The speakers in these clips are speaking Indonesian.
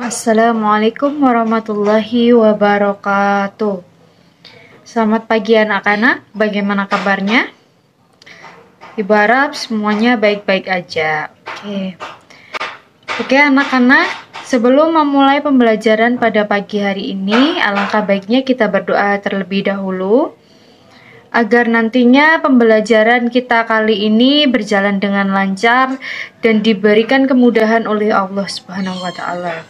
Assalamualaikum warahmatullahi wabarakatuh. Selamat pagi anak-anak, bagaimana kabarnya? Ibu harap semuanya baik-baik aja. Oke anak-anak, sebelum memulai pembelajaran pada pagi hari ini, alangkah baiknya kita berdoa terlebih dahulu agar nantinya pembelajaran kita kali ini berjalan dengan lancar dan diberikan kemudahan oleh Allah Subhanahu wa Ta'ala.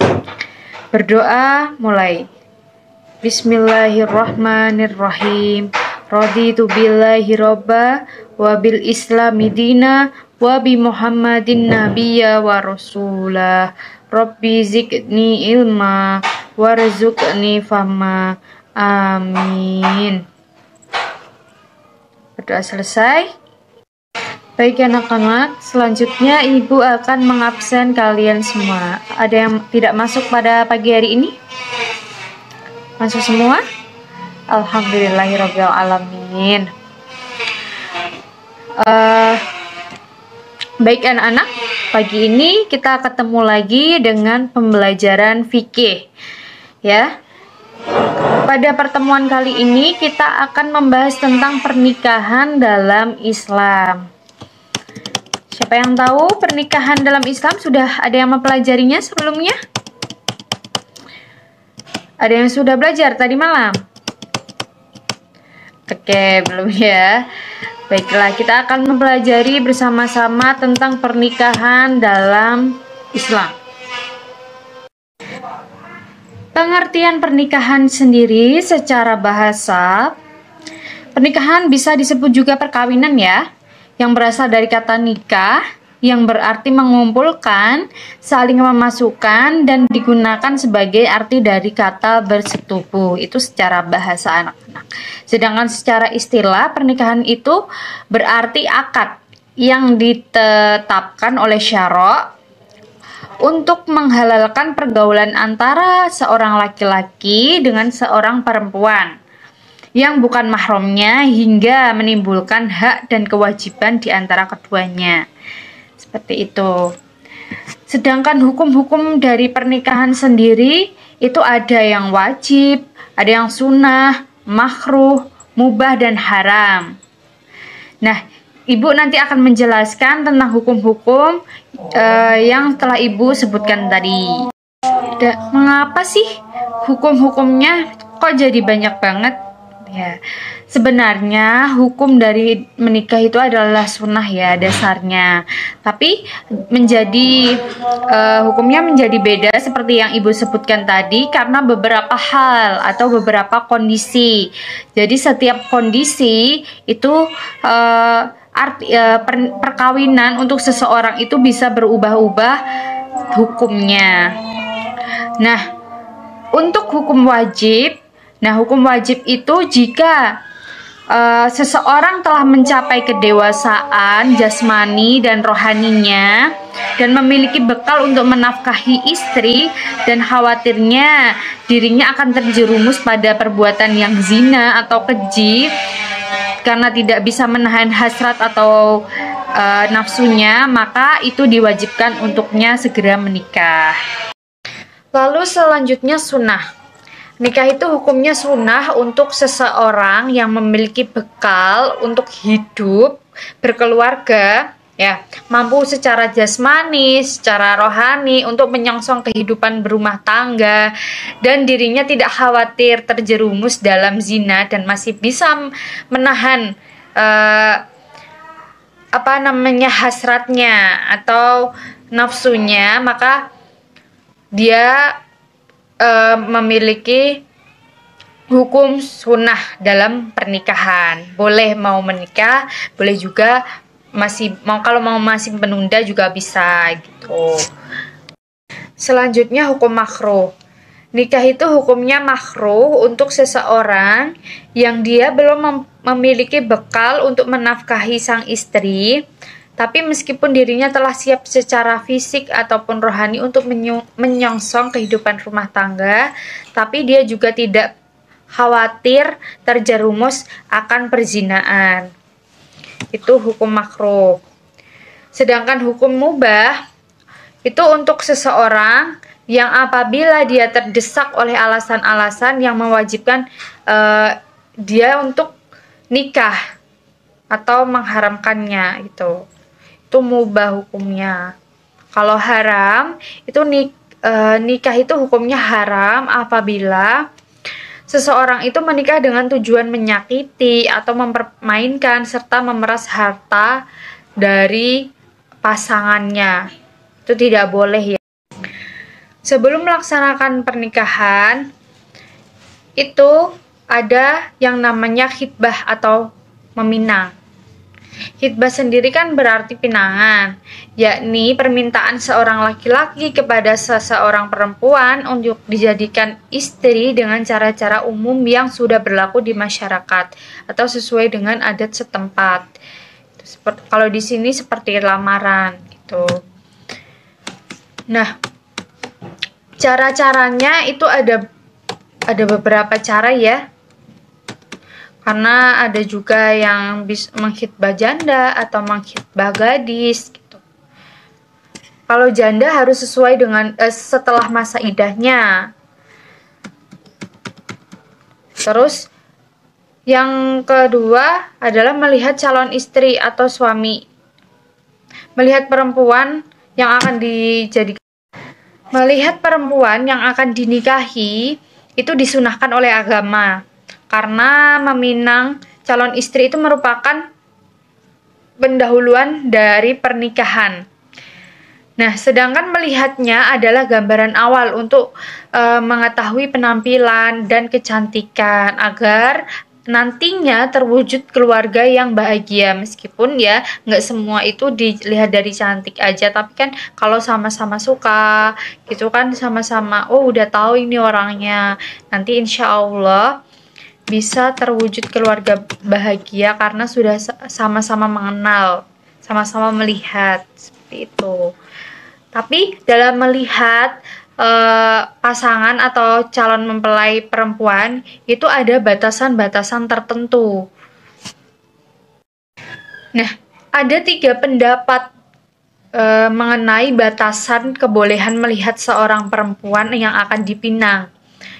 Berdoa mulai. Bismillahirrahmanirrahim. Raditu billahi robba wa bil islami dina wa bi Muhammadin nabiyya wa rasulah. Rabbi zidni ilma warzuqni fahma. Amin. Berdoa selesai. Baik anak-anak, selanjutnya ibu akan mengabsen kalian semua. Ada yang tidak masuk pada pagi hari ini? Masuk semua? Alhamdulillahirabbil alamin. Baik anak-anak, pagi ini kita ketemu lagi dengan pembelajaran fikih. Ya. Pada pertemuan kali ini kita akan membahas tentang pernikahan dalam Islam. Siapa yang tahu pernikahan dalam Islam? Sudah ada yang mempelajarinya sebelumnya? Ada yang sudah belajar tadi malam? Oke, belum ya. Baiklah, kita akan mempelajari bersama-sama tentang pernikahan dalam Islam. Pengertian pernikahan sendiri secara bahasa, pernikahan bisa disebut juga perkawinan ya, yang berasal dari kata nikah, yang berarti mengumpulkan, saling memasukkan, dan digunakan sebagai arti dari kata bersetubuh. Itu secara bahasa anak-anak. Sedangkan secara istilah, pernikahan itu berarti akad yang ditetapkan oleh syara' untuk menghalalkan pergaulan antara seorang laki-laki dengan seorang perempuan yang bukan mahramnya hingga menimbulkan hak dan kewajiban di antara keduanya. Seperti itu. Sedangkan hukum-hukum dari pernikahan sendiri itu ada yang wajib, ada yang sunnah, makruh, mubah, dan haram. Nah, Ibu nanti akan menjelaskan tentang hukum-hukum yang telah Ibu sebutkan tadi. Mengapa sih hukum-hukumnya kok jadi banyak banget? Ya, sebenarnya hukum dari menikah itu adalah sunnah ya dasarnya. Tapi hukumnya menjadi beda seperti yang Ibu sebutkan tadi karena beberapa hal atau beberapa kondisi. Jadi setiap kondisi itu perkawinan untuk seseorang itu bisa berubah-ubah hukumnya. Nah, untuk hukum wajib, hukum wajib itu jika seseorang telah mencapai kedewasaan jasmani dan rohaninya dan memiliki bekal untuk menafkahi istri dan khawatirnya dirinya akan terjerumus pada perbuatan yang zina atau keji karena tidak bisa menahan hasrat atau nafsunya, maka itu diwajibkan untuknya segera menikah. Lalu selanjutnya sunnah. Nikah itu hukumnya sunnah untuk seseorang yang memiliki bekal untuk hidup, berkeluarga, ya, mampu secara jasmani, secara rohani untuk menyongsong kehidupan berumah tangga dan dirinya tidak khawatir terjerumus dalam zina dan masih bisa menahan hasratnya atau nafsunya, maka dia memiliki hukum sunnah dalam pernikahan. Boleh mau menikah, boleh juga masih menunda juga bisa gitu. Selanjutnya hukum makruh. Nikah itu hukumnya makruh untuk seseorang yang dia belum memiliki bekal untuk menafkahi sang istri, tapi meskipun dirinya telah siap secara fisik ataupun rohani untuk menyongsong kehidupan rumah tangga, tapi dia juga tidak khawatir terjerumus akan perzinaan. Itu hukum makruh. Sedangkan hukum mubah itu untuk seseorang yang apabila dia terdesak oleh alasan-alasan yang mewajibkan dia untuk nikah atau mengharamkannya, itu mubah hukumnya. Kalau haram itu nikah itu hukumnya haram apabila seseorang itu menikah dengan tujuan menyakiti atau mempermainkan serta memeras harta dari pasangannya. Itu tidak boleh ya. Sebelum melaksanakan pernikahan, itu ada yang namanya khitbah atau meminang. Khitbah sendiri kan berarti pinangan, yakni permintaan seorang laki-laki kepada seseorang perempuan untuk dijadikan istri dengan cara-cara umum yang sudah berlaku di masyarakat atau sesuai dengan adat setempat. Kalau di sini seperti lamaran gitu. Nah, cara-caranya itu ada beberapa cara ya. Karena ada juga yang bisa mengkhitbah janda atau mengkhitbah gadis gitu. Kalau janda harus sesuai dengan setelah masa iddahnya. Terus yang kedua adalah melihat calon istri atau suami. Melihat perempuan yang akan dinikahi itu disunahkan oleh agama, karena meminang calon istri itu merupakan pendahuluan dari pernikahan. Nah, sedangkan melihatnya adalah gambaran awal untuk mengetahui penampilan dan kecantikan agar nantinya terwujud keluarga yang bahagia. Meskipun ya nggak semua itu dilihat dari cantik aja, tapi kan kalau sama-sama suka gitu kan, sama-sama udah tahu ini orangnya, nanti insya Allah bisa terwujud keluarga bahagia karena sudah sama-sama mengenal, sama-sama melihat seperti itu. Tapi dalam melihat pasangan atau calon mempelai perempuan itu ada batasan-batasan tertentu. Nah, ada 3 pendapat mengenai batasan kebolehan melihat seorang perempuan yang akan dipinang.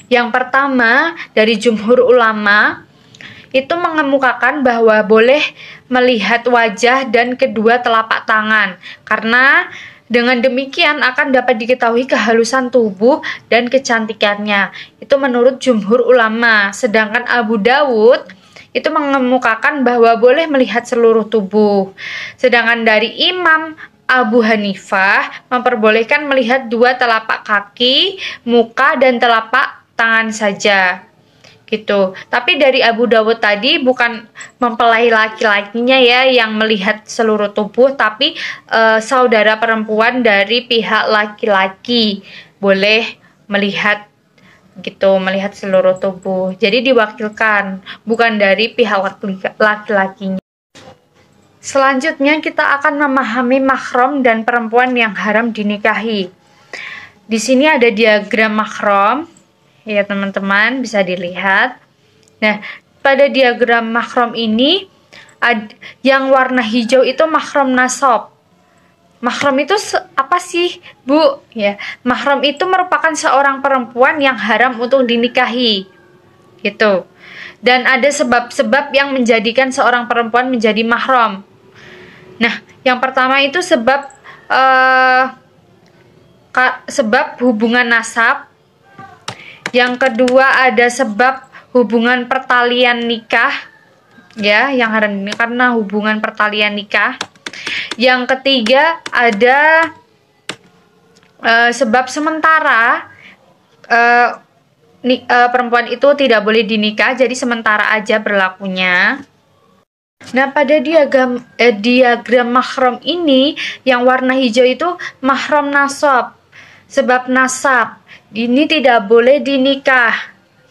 Yang pertama, dari jumhur ulama itu mengemukakan bahwa boleh melihat wajah dan kedua telapak tangan, karena dengan demikian akan dapat diketahui kehalusan tubuh dan kecantikannya. Itu menurut jumhur ulama. Sedangkan Abu Dawud itu mengemukakan bahwa boleh melihat seluruh tubuh. Sedangkan dari Imam Abu Hanifah memperbolehkan melihat 2 telapak kaki, muka, dan telapak tangan saja. Gitu. Tapi dari Abu Dawud tadi bukan mempelai laki-lakinya ya yang melihat seluruh tubuh, tapi saudara perempuan dari pihak laki-laki boleh melihat gitu, melihat seluruh tubuh. Jadi diwakilkan, bukan dari pihak laki-lakinya. Selanjutnya kita akan memahami mahram dan perempuan yang haram dinikahi. Di sini ada diagram mahram. Ya teman-teman bisa dilihat. Nah, pada diagram mahram ini yang warna hijau itu mahram nasab. Mahram itu apa sih, Bu? Ya, mahram itu merupakan seorang perempuan yang haram untuk dinikahi. Gitu. Dan ada sebab-sebab yang menjadikan seorang perempuan menjadi mahram. Nah, yang pertama itu sebab hubungan nasab. Yang kedua ada sebab hubungan pertalian nikah, ya, yang haram ini karena hubungan pertalian nikah. Yang ketiga ada sebab sementara perempuan itu tidak boleh dinikah, jadi sementara aja berlakunya. Nah, pada diagram mahram ini yang warna hijau itu mahram nasab, sebab nasab. Ini tidak boleh dinikah,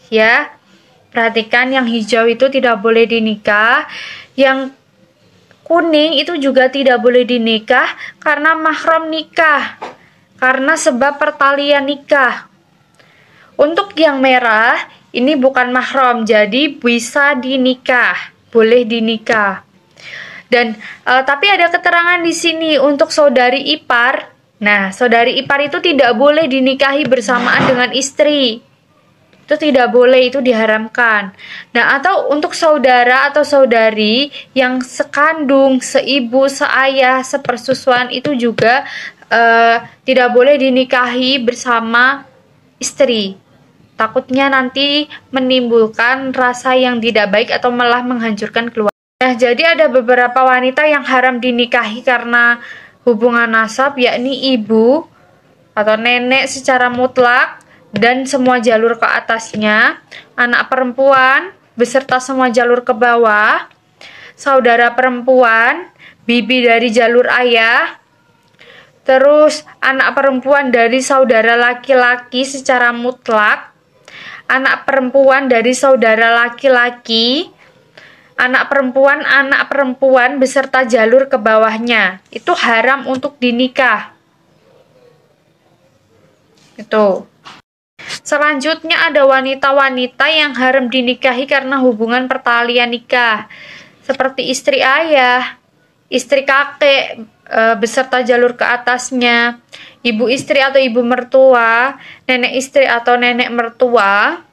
ya. Perhatikan yang hijau itu tidak boleh dinikah. Yang kuning itu juga tidak boleh dinikah karena mahram nikah, karena sebab pertalian nikah. Untuk yang merah ini bukan mahram, jadi bisa dinikah, boleh dinikah. Dan tapi ada keterangan di sini untuk saudari ipar Nah, saudari ipar itu tidak boleh dinikahi bersamaan dengan istri. Itu tidak boleh, itu diharamkan. Nah, atau untuk saudara atau saudari yang sekandung, seibu, seayah, sepersusuan itu juga tidak boleh dinikahi bersama istri. Takutnya nanti menimbulkan rasa yang tidak baik atau malah menghancurkan keluarga. Nah, jadi ada beberapa wanita yang haram dinikahi karena hubungan nasab, yakni ibu atau nenek secara mutlak dan semua jalur ke atasnya, anak perempuan beserta semua jalur ke bawah, saudara perempuan, bibi dari jalur ayah, terus anak perempuan dari saudara laki-laki secara mutlak, anak perempuan dari saudara laki-laki, anak perempuan beserta jalur ke bawahnya. Itu haram untuk dinikah. Itu. Selanjutnya ada wanita-wanita yang haram dinikahi karena hubungan pertalian nikah. Seperti istri ayah, istri kakek beserta jalur ke atasnya, ibu istri atau ibu mertua, nenek istri atau nenek mertua.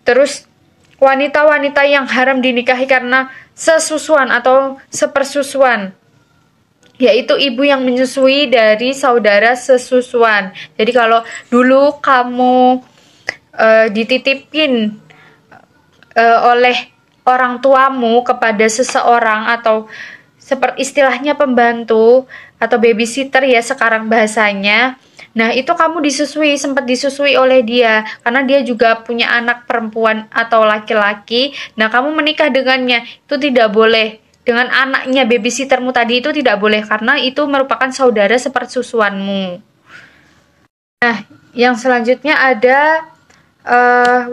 Terus wanita-wanita yang haram dinikahi karena sesusuan atau sepersusuan, yaitu ibu yang menyusui dari saudara sesusuan. Jadi kalau dulu kamu dititipin oleh orang tuamu kepada seseorang atau seperti istilahnya pembantu atau babysitter ya sekarang bahasanya. Nah, itu kamu sempat disusui oleh dia karena dia juga punya anak perempuan atau laki-laki. Nah, kamu menikah dengannya, itu tidak boleh. Dengan anaknya babysittermu tadi itu tidak boleh karena itu merupakan saudara sepersusuanmu. Nah, yang selanjutnya ada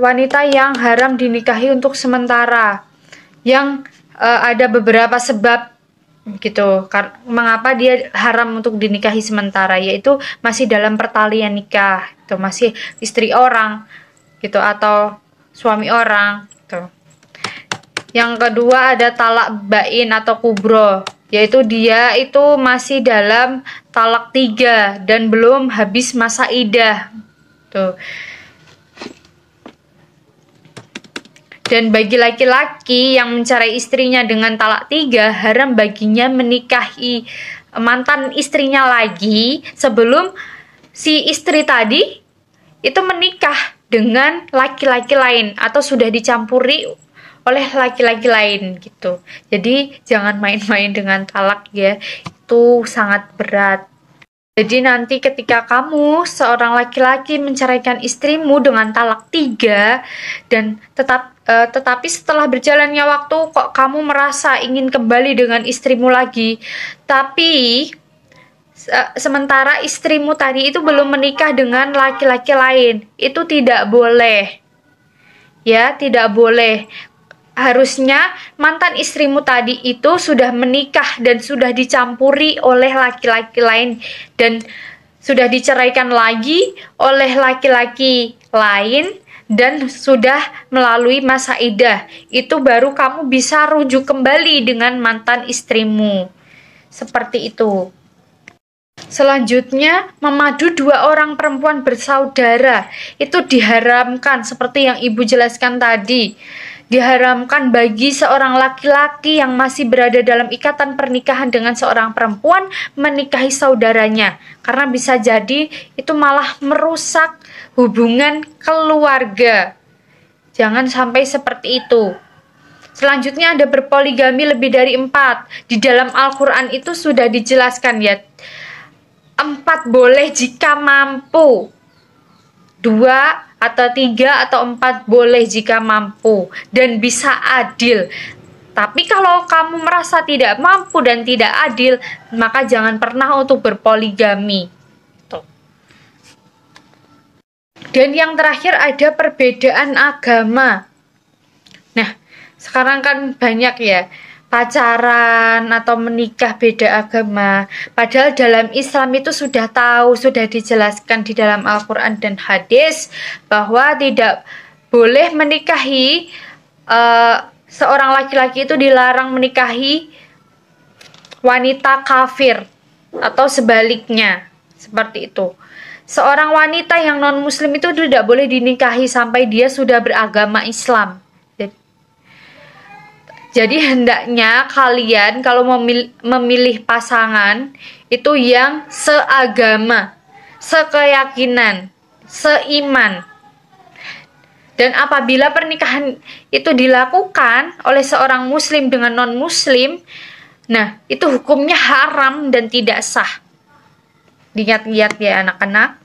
wanita yang haram dinikahi untuk sementara, yang ada beberapa sebab gitu mengapa dia haram untuk dinikahi sementara, yaitu masih dalam pertalian nikah, itu masih istri orang gitu atau suami orang gitu. Yang kedua ada talak bain atau kubro, yaitu dia itu masih dalam talak 3 dan belum habis masa iddah tuh. Dan bagi laki-laki yang mencerai istrinya dengan talak 3, haram baginya menikahi mantan istrinya lagi sebelum si istri tadi itu menikah dengan laki-laki lain atau sudah dicampuri oleh laki-laki lain gitu. Jadi jangan main-main dengan talak ya, itu sangat berat. Jadi nanti ketika kamu seorang laki-laki menceraikan istrimu dengan talak 3 dan tetapi setelah berjalannya waktu kok kamu merasa ingin kembali dengan istrimu lagi, tapi sementara istrimu tadi itu belum menikah dengan laki-laki lain, itu tidak boleh. Ya, tidak boleh. Harusnya mantan istrimu tadi itu sudah menikah dan sudah dicampuri oleh laki-laki lain dan sudah diceraikan lagi oleh laki-laki lain dan sudah melalui masa iddah. Itu baru kamu bisa rujuk kembali dengan mantan istrimu. Seperti itu. Selanjutnya, memadu 2 orang perempuan bersaudara. Itu diharamkan seperti yang Ibu jelaskan tadi. Diharamkan bagi seorang laki-laki yang masih berada dalam ikatan pernikahan dengan seorang perempuan menikahi saudaranya, karena bisa jadi itu malah merusak hubungan keluarga. Jangan sampai seperti itu. Selanjutnya ada berpoligami lebih dari 4. Di dalam Al-Quran itu sudah dijelaskan ya, 4 boleh jika mampu, 2 atau 3 atau 4 boleh jika mampu dan bisa adil. Tapi kalau kamu merasa tidak mampu dan tidak adil, maka jangan pernah untuk berpoligami. Tuh. Dan yang terakhir ada perbedaan agama. Nah, sekarang kan banyak ya pacaran atau menikah beda agama. Padahal dalam Islam itu sudah tahu, sudah dijelaskan di dalam Al-Quran dan hadis bahwa tidak boleh menikahi seorang laki-laki itu dilarang menikahi wanita kafir. atau sebaliknya, seperti itu. Seorang wanita yang non-muslim itu tidak boleh dinikahi sampai dia sudah beragama Islam. Jadi hendaknya kalian kalau memilih pasangan itu yang seagama, sekeyakinan, seiman. Dan apabila pernikahan itu dilakukan oleh seorang muslim dengan non-muslim, nah itu hukumnya haram dan tidak sah. Lihat-lihat ya anak-anak.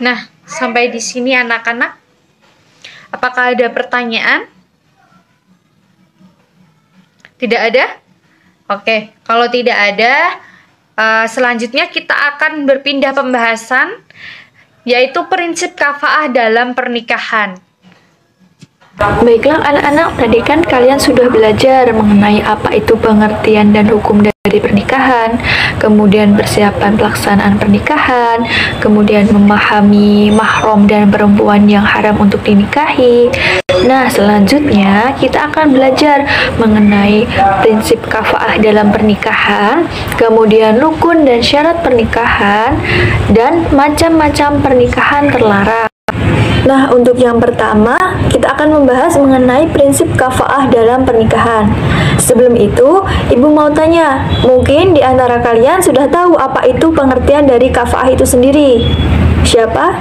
Nah, sampai di sini anak-anak. Apakah ada pertanyaan? Tidak ada? Oke, kalau tidak ada, selanjutnya kita akan berpindah pembahasan, yaitu prinsip kafaah dalam pernikahan. Baiklah anak-anak, tadi kan kalian sudah belajar mengenai apa itu pengertian dan hukum dari pernikahan, kemudian persiapan pelaksanaan pernikahan, kemudian memahami mahram dan perempuan yang haram untuk dinikahi. Nah, selanjutnya kita akan belajar mengenai prinsip kafaah dalam pernikahan, kemudian rukun dan syarat pernikahan, dan macam-macam pernikahan terlarang. Nah, untuk yang pertama, kita akan membahas mengenai prinsip kafaah dalam pernikahan. Sebelum itu, Ibu mau tanya, mungkin di antara kalian sudah tahu apa itu pengertian dari kafaah itu sendiri? Siapa?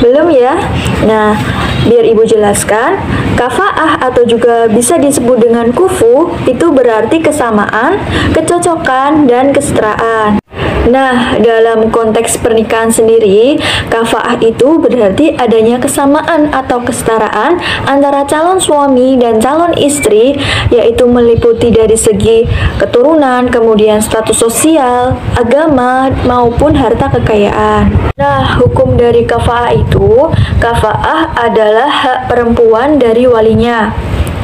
Belum ya? Nah, biar Ibu jelaskan, kafaah atau juga bisa disebut dengan kufu, itu berarti kesamaan, kecocokan, dan kesetaraan. Nah, dalam konteks pernikahan sendiri, kafaah itu berarti adanya kesamaan atau kesetaraan antara calon suami dan calon istri, yaitu meliputi dari segi keturunan, kemudian status sosial, agama, maupun harta kekayaan. Nah, hukum dari kafaah itu, kafaah adalah hak perempuan dari walinya.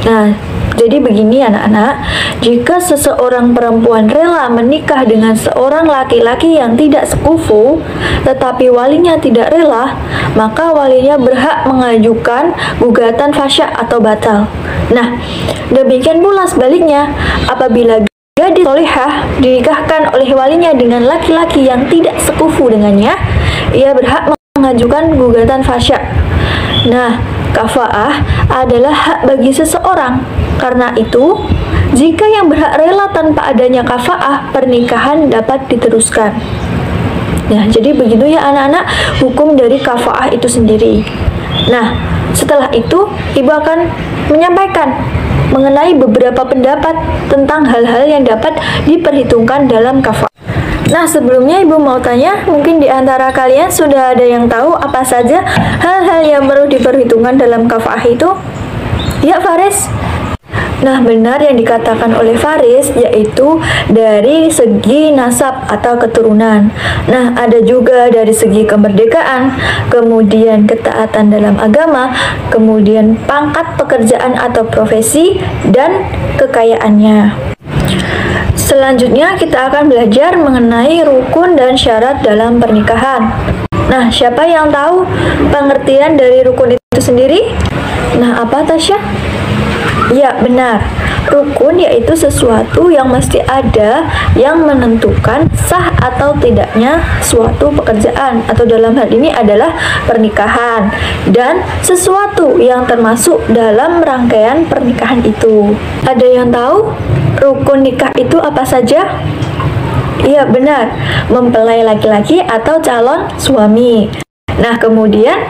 Nah, jadi begini anak-anak, jika seseorang perempuan rela menikah dengan seorang laki-laki yang tidak sekufu, tetapi walinya tidak rela, maka walinya berhak mengajukan gugatan fasya atau batal. Nah, demikian pula sebaliknya, apabila gadis solihah dinikahkan oleh walinya dengan laki-laki yang tidak sekufu dengannya, ia berhak mengajukan gugatan fasya. Nah, kafaah adalah hak bagi seseorang. Karena itu, jika yang berhak rela tanpa adanya kafaah, pernikahan dapat diteruskan. Nah, jadi begitu ya anak-anak, hukum dari kafaah itu sendiri. Nah, setelah itu, Ibu akan menyampaikan mengenai beberapa pendapat tentang hal-hal yang dapat diperhitungkan dalam kafaah. Nah, sebelumnya Ibu mau tanya, mungkin di antara kalian sudah ada yang tahu apa saja hal-hal yang perlu diperhitungkan dalam kafaah itu? Ya, Faris? Nah, benar yang dikatakan oleh Faris, yaitu dari segi nasab atau keturunan. Nah, ada juga dari segi kemerdekaan, kemudian ketaatan dalam agama, kemudian pangkat pekerjaan atau profesi, dan kekayaannya. Selanjutnya kita akan belajar mengenai rukun dan syarat dalam pernikahan. Nah, siapa yang tahu pengertian dari rukun itu sendiri? Nah, apa Tasya? Ya, benar. Rukun yaitu sesuatu yang mesti ada yang menentukan sah atau tidaknya suatu pekerjaan, atau dalam hal ini adalah pernikahan, dan sesuatu yang termasuk dalam rangkaian pernikahan itu. Ada yang tahu rukun nikah itu apa saja? Iya, benar. Mempelai laki-laki atau calon suami. Nah, kemudian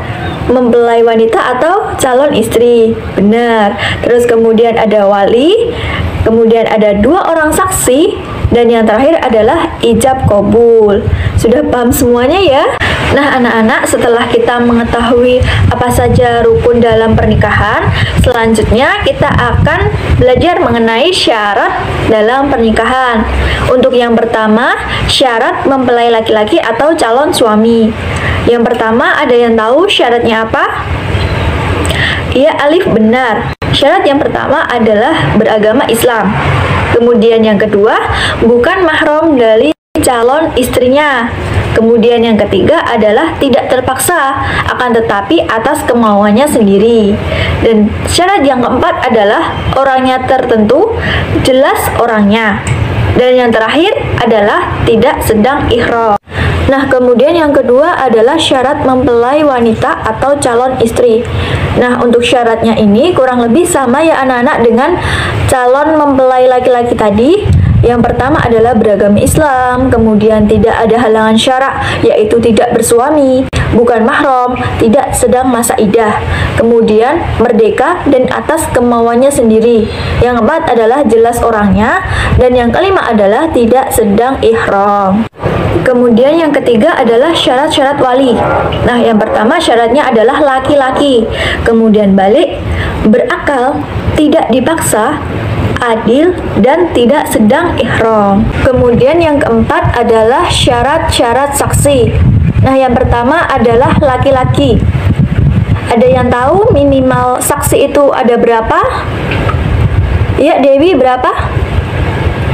mempelai wanita atau calon istri. Benar. Terus kemudian ada wali, kemudian ada 2 orang saksi, dan yang terakhir adalah ijab kabul. Sudah paham semuanya ya? Nah, anak-anak, setelah kita mengetahui apa saja rukun dalam pernikahan, selanjutnya kita akan belajar mengenai syarat dalam pernikahan. Untuk yang pertama, syarat mempelai laki-laki atau calon suami. Yang pertama, ada yang tahu syaratnya apa? Iya, Alif, benar. Syarat yang pertama adalah beragama Islam. Kemudian yang kedua, bukan mahram dari calon istrinya. Kemudian yang ketiga adalah tidak terpaksa, akan tetapi atas kemauannya sendiri. Dan syarat yang keempat adalah orangnya tertentu, jelas orangnya. Dan yang terakhir adalah tidak sedang ihram. Nah, kemudian yang kedua adalah syarat mempelai wanita atau calon istri. Nah, untuk syaratnya ini kurang lebih sama ya anak-anak dengan calon mempelai laki-laki tadi. Yang pertama adalah beragama Islam, kemudian tidak ada halangan syarak, yaitu tidak bersuami, bukan mahram, tidak sedang masa iddah, kemudian merdeka dan atas kemauannya sendiri. Yang keempat adalah jelas orangnya, dan yang kelima adalah tidak sedang ihram. Kemudian yang ketiga adalah syarat-syarat wali. Nah, yang pertama syaratnya adalah laki-laki, kemudian balik, berakal, tidak dipaksa, adil, dan tidak sedang ihram. Kemudian yang keempat adalah syarat-syarat saksi. Nah, yang pertama adalah laki-laki. Ada yang tahu minimal saksi itu ada berapa? Ya, Dewi, berapa?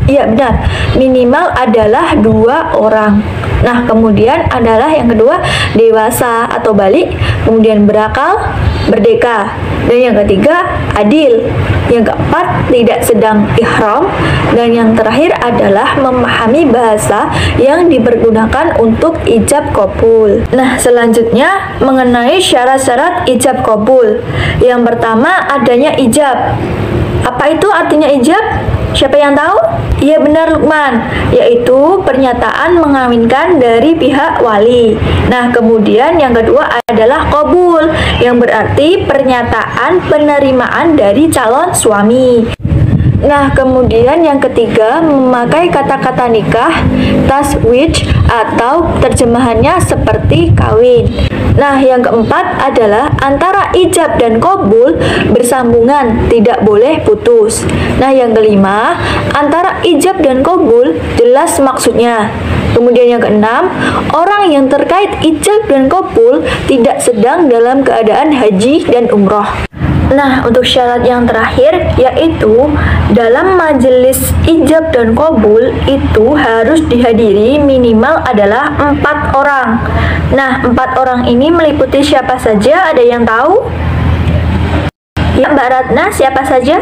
Iya, benar. Minimal adalah 2 orang. Nah, kemudian adalah yang kedua dewasa atau balik, kemudian berakal, merdeka. Dan yang ketiga adil. Yang keempat tidak sedang ihram, dan yang terakhir adalah memahami bahasa yang dipergunakan untuk ijab qabul. Nah, selanjutnya mengenai syarat-syarat ijab qabul. Yang pertama adanya ijab. Apa itu artinya ijab? Siapa yang tahu? Iya, benar Lukman, yaitu pernyataan mengawinkan dari pihak wali. Nah, kemudian yang kedua adalah qabul, yang berarti pernyataan penerimaan dari calon suami. Nah, kemudian yang ketiga memakai kata-kata nikah, taswij, atau terjemahannya seperti kawin. Nah, yang keempat adalah antara ijab dan qabul bersambungan, tidak boleh putus. Nah, yang kelima, antara ijab dan qabul jelas maksudnya. Kemudian yang keenam, orang yang terkait ijab dan qabul tidak sedang dalam keadaan haji dan umroh. Nah, untuk syarat yang terakhir yaitu dalam majelis ijab dan qabul itu harus dihadiri minimal adalah 4 orang. Nah, 4 orang ini meliputi siapa saja? Ada yang tahu? Ya, Mbak Ratna, siapa saja?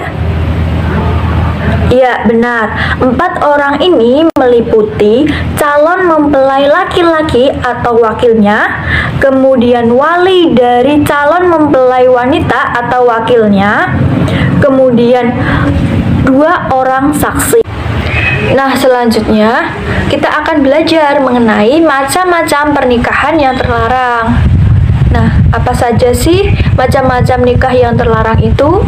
Ya, benar. 4 orang ini meliputi calon mempelai laki-laki atau wakilnya, kemudian wali dari calon mempelai wanita atau wakilnya, kemudian 2 orang saksi. Nah, selanjutnya kita akan belajar mengenai macam-macam pernikahan yang terlarang. Nah, apa saja sih macam-macam nikah yang terlarang itu?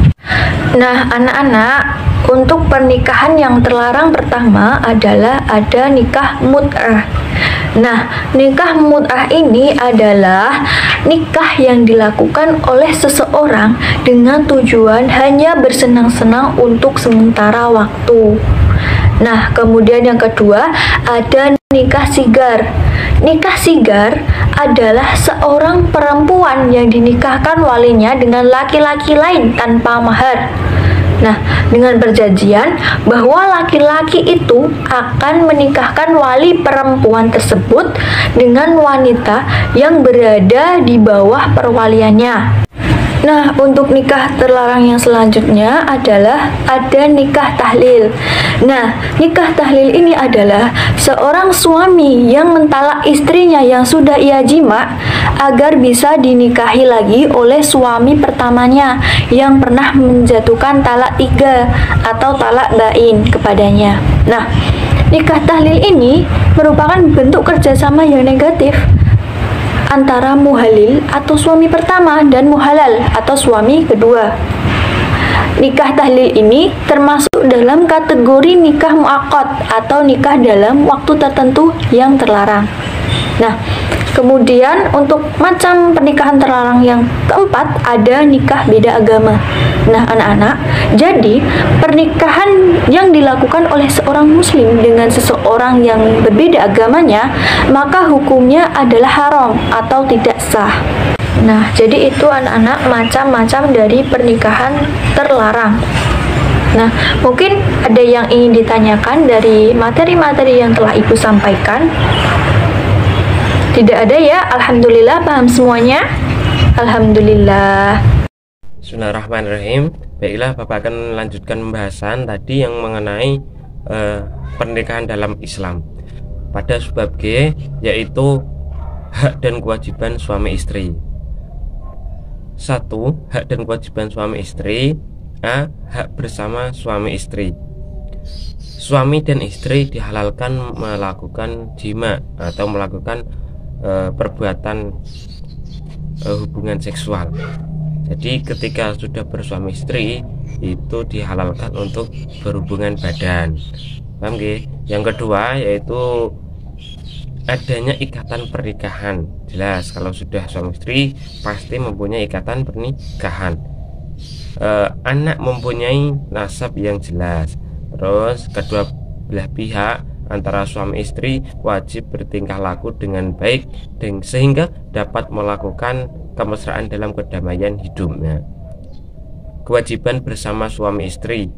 Nah, anak-anak, untuk pernikahan yang terlarang pertama adalah ada nikah mut'ah. Nah, nikah mut'ah ini adalah nikah yang dilakukan oleh seseorang dengan tujuan hanya bersenang-senang untuk sementara waktu. Nah, kemudian yang kedua ada nikah sigar. Nikah sigar adalah seorang perempuan yang dinikahkan walinya dengan laki-laki lain tanpa mahar. Nah, dengan perjanjian bahwa laki-laki itu akan menikahkan wali perempuan tersebut dengan wanita yang berada di bawah perwaliannya. Nah, untuk nikah terlarang yang selanjutnya adalah ada nikah tahlil. Nah, nikah tahlil ini adalah seorang suami yang mentalak istrinya yang sudah ia jima agar bisa dinikahi lagi oleh suami pertamanya yang pernah menjatuhkan talak 3 atau talak bain kepadanya. Nah, nikah tahlil ini merupakan bentuk kerjasama yang negatif antara muhalil atau suami pertama dan muhalal atau suami kedua. Nikah tahlil ini termasuk dalam kategori nikah muaqqat atau nikah dalam waktu tertentu yang terlarang. Nah, kemudian untuk macam pernikahan terlarang yang keempat ada nikah beda agama. Nah, anak-anak, jadi pernikahan yang dilakukan oleh seorang muslim dengan seseorang yang berbeda agamanya, maka hukumnya adalah haram atau tidak sah. Nah, jadi itu anak-anak macam-macam dari pernikahan terlarang. Nah, mungkin ada yang ingin ditanyakan dari materi-materi yang telah Ibu sampaikan. Tidak ada ya? Alhamdulillah paham semuanya? Alhamdulillah. Bismillahirrahmanirrahim. Baiklah, Bapak akan melanjutkan pembahasan tadi yang mengenai pernikahan dalam Islam. Pada bab G, yaitu hak dan kewajiban suami istri. 1. Hak dan kewajiban suami istri. A. Hak bersama suami istri. Suami dan istri dihalalkan melakukan jima atau melakukan perbuatan hubungan seksual. Jadi ketika sudah bersuami istri itu dihalalkan untuk berhubungan badan. Paham nggih? Yang kedua yaitu adanya ikatan pernikahan. Jelas kalau sudah suami istri pasti mempunyai ikatan pernikahan. Anak mempunyai nasab yang jelas. Terus kedua belah pihak antara suami istri wajib bertingkah laku dengan baik sehingga dapat melakukan kemesraan dalam kedamaian hidupnya. Kewajiban bersama suami istri.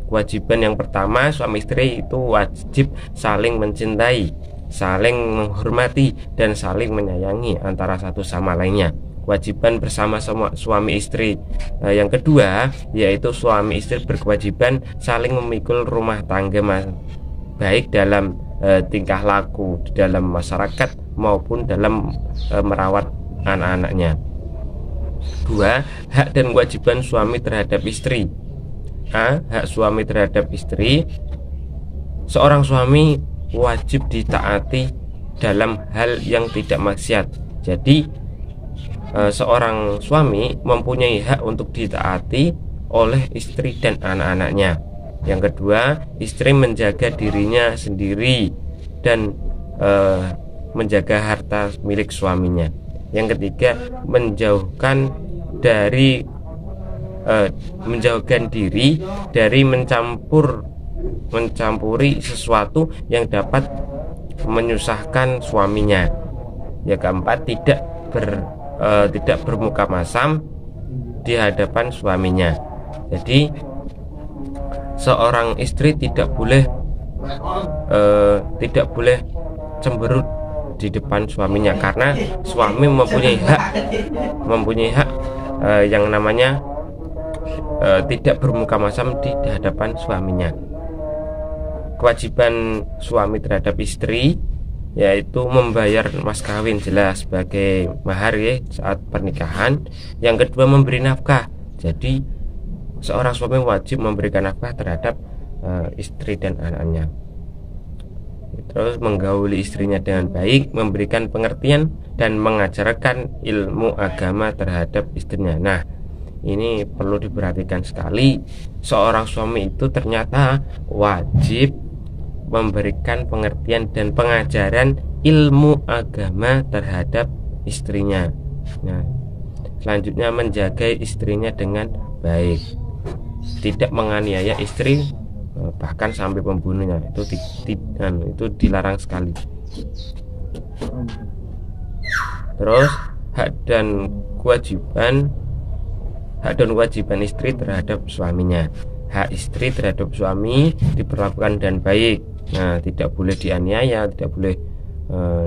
Kewajiban yang pertama, suami istri itu wajib saling mencintai, saling menghormati, dan saling menyayangi antara satu sama lainnya. Kewajiban bersama suami istri. Yang kedua yaitu suami istri berkewajiban saling memikul rumah tangga baik dalam tingkah laku di dalam masyarakat maupun dalam merawat anak-anaknya. 2. Hak dan kewajiban suami terhadap istri. A. Hak suami terhadap istri. Seorang suami wajib ditaati dalam hal yang tidak maksiat. Jadi seorang suami mempunyai hak untuk ditaati oleh istri dan anak-anaknya. Yang kedua, istri menjaga dirinya sendiri dan menjaga harta milik suaminya. Yang ketiga, menjauhkan diri dari mencampuri sesuatu yang dapat menyusahkan suaminya. Yang keempat, tidak bermuka masam di hadapan suaminya. Jadi seorang istri tidak boleh cemberut di depan suaminya karena suami mempunyai hak yang namanya tidak bermuka masam di hadapan suaminya. Kewajiban suami terhadap istri yaitu membayar mas kawin, jelas sebagai mahar ya, saat pernikahan. Yang kedua, memberi nafkah. Jadi seorang suami wajib memberikan nafkah terhadap istri dan anaknya. Terus menggauli istrinya dengan baik, memberikan pengertian dan mengajarkan ilmu agama terhadap istrinya. Nah, ini perlu diperhatikan sekali. Seorang suami itu ternyata wajib memberikan pengertian dan pengajaran ilmu agama terhadap istrinya. Nah, selanjutnya menjaga istrinya dengan baik, tidak menganiaya istri bahkan sampai pembunuhnya. Itu dilarang sekali. Terus hak dan kewajiban istri terhadap suaminya. Hak istri terhadap suami diperlakukan dengan baik. Nah, tidak boleh dianiaya, tidak boleh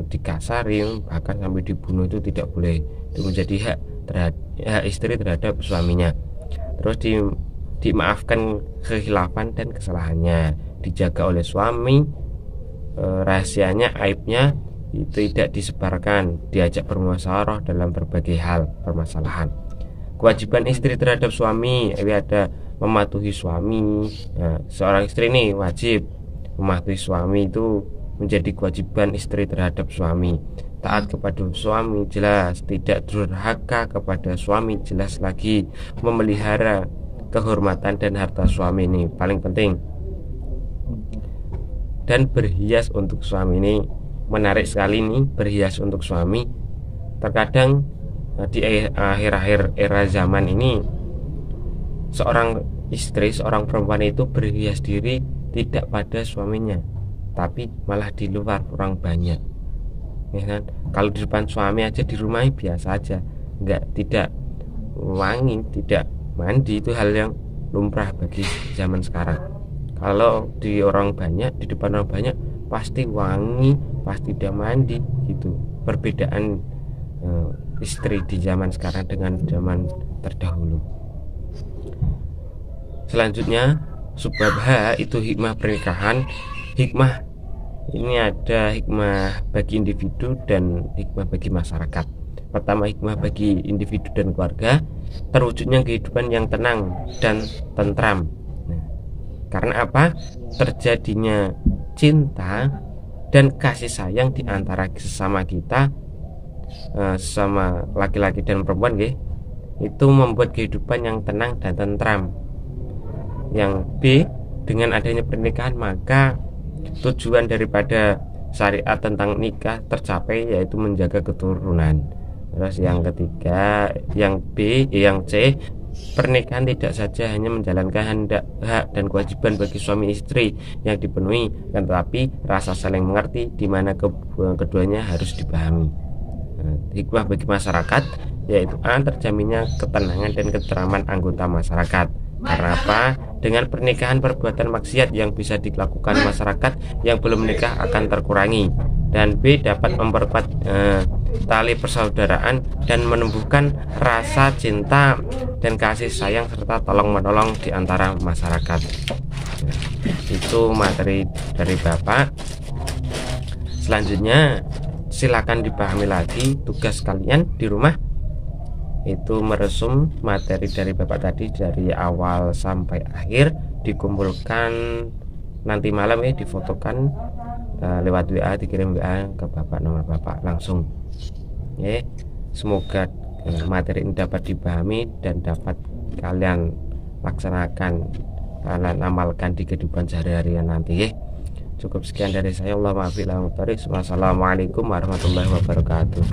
dikasari, bahkan sampai dibunuh, itu tidak boleh. Itu menjadi hak istri terhadap suaminya. Terus dimaafkan kekhilafan dan kesalahannya, dijaga oleh suami, rahasianya, aibnya itu tidak disebarkan, diajak bermusyawarah dalam berbagai hal permasalahan. Kewajiban istri terhadap suami, ada mematuhi suami. Nah, seorang istri ini wajib mematuhi suami, itu menjadi kewajiban istri terhadap suami. Taat kepada suami, jelas. Tidak durhaka kepada suami, jelas lagi. Memelihara kehormatan dan harta suami, ini paling penting. Dan berhias untuk suami, ini menarik sekali nih, berhias untuk suami. Terkadang di akhir-akhir era zaman ini, seorang istri, seorang perempuan itu berhias diri tidak pada suaminya, tapi malah di luar orang banyak, ya kan? Kalau di depan suami aja, di rumah biasa aja, tidak wangi, tidak mandi, itu hal yang lumrah bagi zaman sekarang. Kalau di orang banyak, di depan orang banyak, pasti wangi, pasti dia mandi, gitu. Perbedaan istri di zaman sekarang dengan zaman terdahulu. Selanjutnya, subbab H itu hikmah pernikahan. Hikmah ini ada hikmah bagi individu dan hikmah bagi masyarakat. Pertama, hikmah bagi individu dan keluarga, terwujudnya kehidupan yang tenang dan tentram. Nah, karena apa? Terjadinya cinta dan kasih sayang di antara sesama kita, sama laki-laki dan perempuan, itu membuat kehidupan yang tenang dan tentram. Yang B, dengan adanya pernikahan maka tujuan daripada syariat tentang nikah tercapai, yaitu menjaga keturunan. Terus yang ketiga, yang B, yang C, pernikahan tidak saja hanya menjalankan hak dan kewajiban bagi suami istri yang dipenuhi, tetapi rasa saling mengerti di mana keduanya harus dipahami. Hikmah bagi masyarakat, yaitu terjaminnya ketenangan dan keteraman anggota masyarakat. Karena apa? Dengan pernikahan perbuatan maksiat yang bisa dilakukan masyarakat yang belum menikah akan terkurangi. Dan B, dapat memperkuat tali persaudaraan dan menumbuhkan rasa cinta dan kasih sayang serta tolong-menolong di antara masyarakat. Itu materi dari Bapak. Selanjutnya silakan dipahami lagi tugas kalian di rumah, itu meresum materi dari Bapak tadi dari awal sampai akhir, dikumpulkan nanti malam difotokan lewat WA, dikirim WA ke Bapak, nomor Bapak langsung. Semoga materi ini dapat dipahami dan dapat kalian laksanakan, kalian amalkan di kehidupan sehari-harian nanti. Cukup sekian dari saya. Wassalamualaikum warahmatullahi wabarakatuh.